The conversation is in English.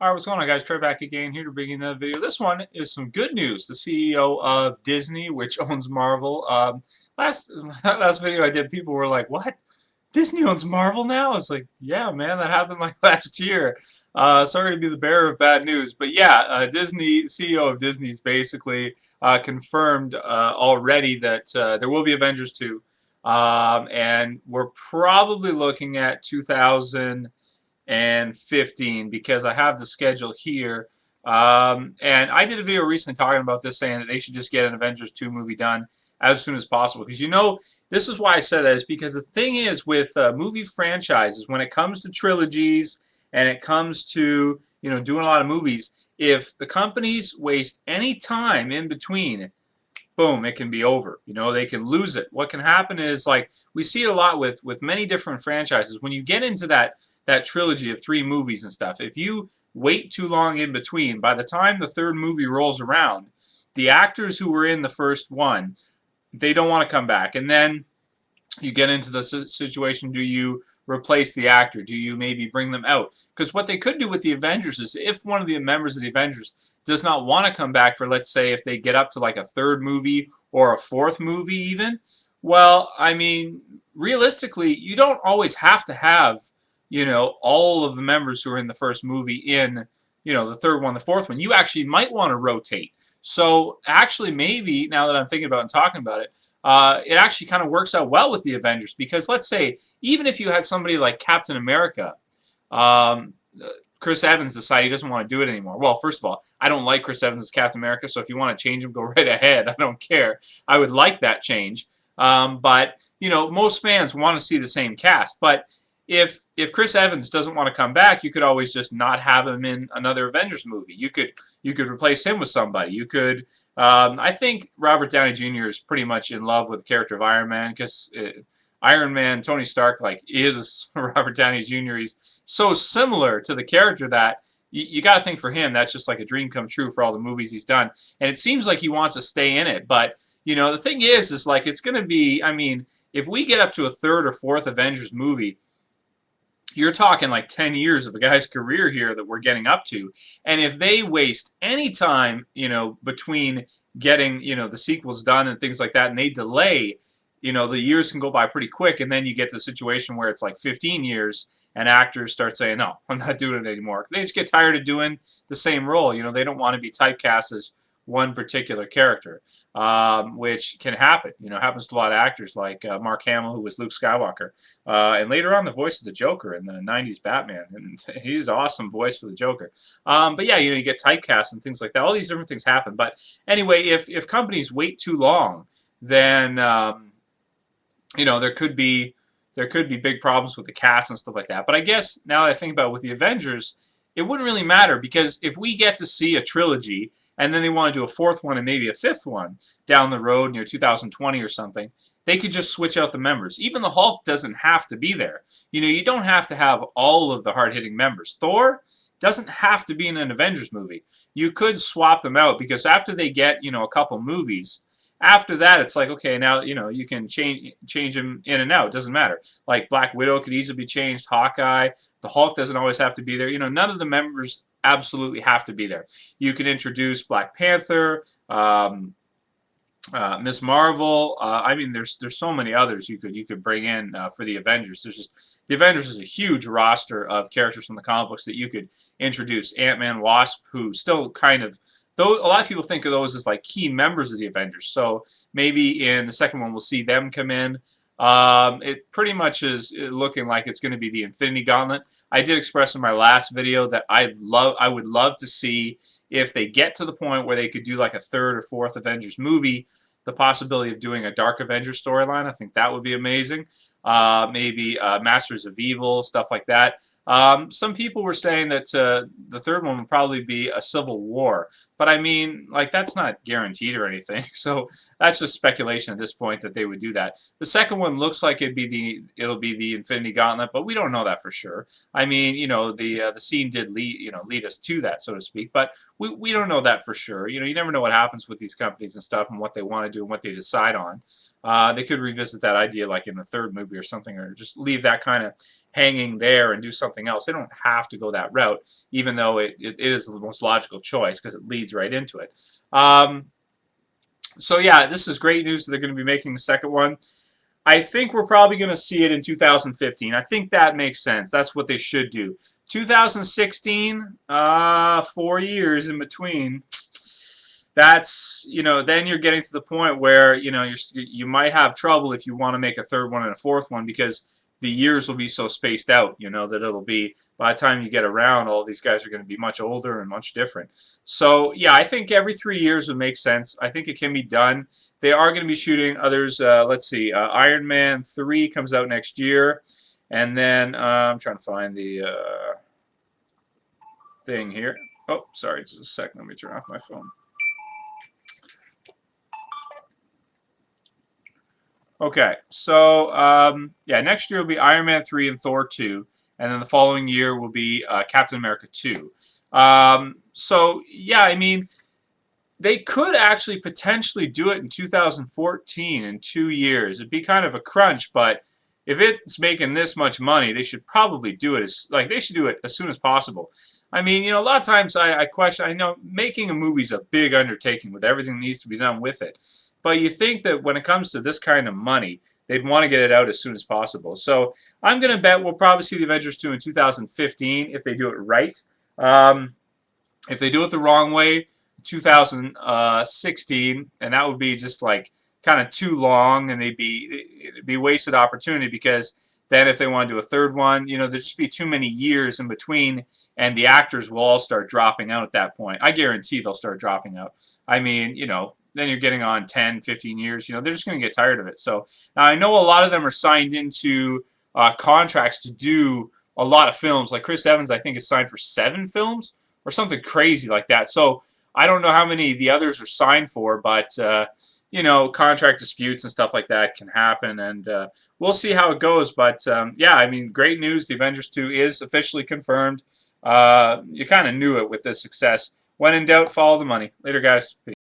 Alright, what's going on, guys? Trey back again here to bring you another video. This one is some good news. The CEO of Disney, which owns Marvel. Last last video I did, people were like, "What? Disney owns Marvel now?" I was like, "Yeah, man, that happened like last year." Sorry to be the bearer of bad news, but yeah, Disney CEO of Disney's basically confirmed already that there will be Avengers 2, and we're probably looking at 2015 because I have the schedule here. And I did a video recently talking about this, saying that they should just get an Avengers 2 movie done as soon as possible. Because this is why I said that, is because the thing is with movie franchises, when it comes to trilogies and it comes to doing a lot of movies, if the companies waste any time in between, boom, it can be over. They can lose it. What can happen is, like, we see it a lot with many different franchises. When you get into that trilogy of 3 movies and stuff, if you wait too long in between, by the time the 3rd movie rolls around, the actors who were in the first one, they don't want to come back. And then you get into the situation, do you replace the actor? Do you maybe bring them out? Because what they could do with the Avengers is, if one of the members of the Avengers does not want to come back for, let's say, if they get up to like a 3rd movie or a 4th movie even, well, I mean, realistically, you don't always have to have, all of the members who are in the first movie in, the 3rd one, the 4th one. You actually might want to rotate. So actually, maybe, now that I'm thinking about it and talking about it, it actually kind of works out well with the Avengers, because let's say, even if you had somebody like Captain America, um, Chris Evans decide he doesn't want to do it anymore. Well, first of all, I don't like Chris Evans as Captain America, so if you want to change him, go right ahead. I don't care. I would like that change. But most fans want to see the same cast. But if Chris Evans doesn't want to come back, you could always just not have him in another Avengers movie. You could replace him with somebody. You could. I think Robert Downey Jr. is pretty much in love with the character of Iron Man, because Iron Man, Tony Stark, like, is Robert Downey Jr. He's so similar to the character that you got to think, for him, that's just like a dream come true for all the movies he's done. And it seems like he wants to stay in it. But the thing is like, it's going to be. I mean, if we get up to a 3rd or 4th Avengers movie, you're talking like 10 years of a guy's career here that we're getting up to. And if they waste any time, between getting, the sequels done and things like that, and they delay, the years can go by pretty quick, and then you get to the situation where it's like 15 years, and actors start saying, "No, I'm not doing it anymore." They just get tired of doing the same role. They don't want to be typecast as one particular character, which can happen. Happens to a lot of actors, like Mark Hamill, who was Luke Skywalker, and later on the voice of the Joker in the '90s Batman, and he's an awesome voice for the Joker. But yeah, you get typecast and things like that. All these different things happen. But anyway, if companies wait too long, then there could be big problems with the cast and stuff like that. But I guess now that I think about it, with the Avengers, it wouldn't really matter, because if we get to see a trilogy and then they want to do a 4th one and maybe a 5th one down the road near 2020 or something, they could just switch out the members. Even the Hulk doesn't have to be there. You don't have to have all of the hard-hitting members. Thor doesn't have to be in an Avengers movie. You could swap them out, because after they get, a couple movies, after that, it's like, okay, now, you can change them in and out. It doesn't matter. Like, Black Widow could easily be changed. Hawkeye. The Hulk doesn't always have to be there. None of the members absolutely have to be there. You can introduce Black Panther, Miss Marvel. I mean, there's so many others you could bring in for the Avengers. The Avengers is a huge roster of characters from the comic books that you could introduce. Ant-Man, Wasp, who still kind of, though a lot of people think of those as like key members of the Avengers. So maybe in the 2nd one we'll see them come in. It pretty much is looking like it's going to be the Infinity Gauntlet. I did express in my last video that I would love to see, if they get to the point where they could do like a 3rd or 4th Avengers movie, the possibility of doing a Dark Avengers storyline. I think that would be amazing. Maybe Masters of Evil, stuff like that. Some people were saying that the 3rd one would probably be a Civil War, but I mean, like, that's not guaranteed or anything. So that's just speculation at this point that they would do that. The 2nd one looks like it'll be the Infinity Gauntlet, but we don't know that for sure. I mean, the scene did lead us to that, so to speak, but we don't know that for sure. You never know what happens with these companies and stuff, and what they want to do and what they decide on. They could revisit that idea like in the third movie or something, or just leave that kind of hanging there and do something else. They don't have to go that route, even though it is the most logical choice because it leads right into it. So yeah, this is great news that they're going to be making the second one. I think we're probably going to see it in 2015. I think that makes sense. That's what they should do. 2016, 4 years in between. That's, then you're getting to the point where, you might have trouble if you want to make a third one and a fourth one, because the years will be so spaced out, that it'll be, by the time you get around, all these guys are going to be much older and much different. So, yeah, I think every 3 years would make sense. I think it can be done. They are going to be shooting others. Let's see, Iron Man 3 comes out next year. And then, I'm trying to find the thing here. Oh, sorry, just a second. Let me turn off my phone. Okay, so yeah, next year will be Iron Man 3 and Thor 2, and then the following year will be Captain America 2. So yeah, I mean, they could actually potentially do it in 2014 in 2 years. It'd be kind of a crunch, but if it's making this much money, they should probably do it they should do it as soon as possible. I mean, a lot of times I question. I know making a movie is a big undertaking with everything that needs to be done with it. But you think that when it comes to this kind of money, they'd want to get it out as soon as possible. So I'm going to bet we'll probably see the Avengers 2 in 2015 if they do it right. If they do it the wrong way, 2016, and that would be just like kind of too long, and it'd be wasted opportunity, because then if they want to do a third one, there'd just be too many years in between, and the actors will all start dropping out at that point. I guarantee they'll start dropping out. I mean, then you're getting on 10, 15 years. They're just going to get tired of it. So now I know a lot of them are signed into contracts to do a lot of films. Like Chris Evans, I think, is signed for 7 films or something crazy like that. So I don't know how many the others are signed for, but contract disputes and stuff like that can happen, and we'll see how it goes. But yeah, I mean, great news. The Avengers 2 is officially confirmed. You kind of knew it with this success. When in doubt, follow the money. Later, guys. Peace.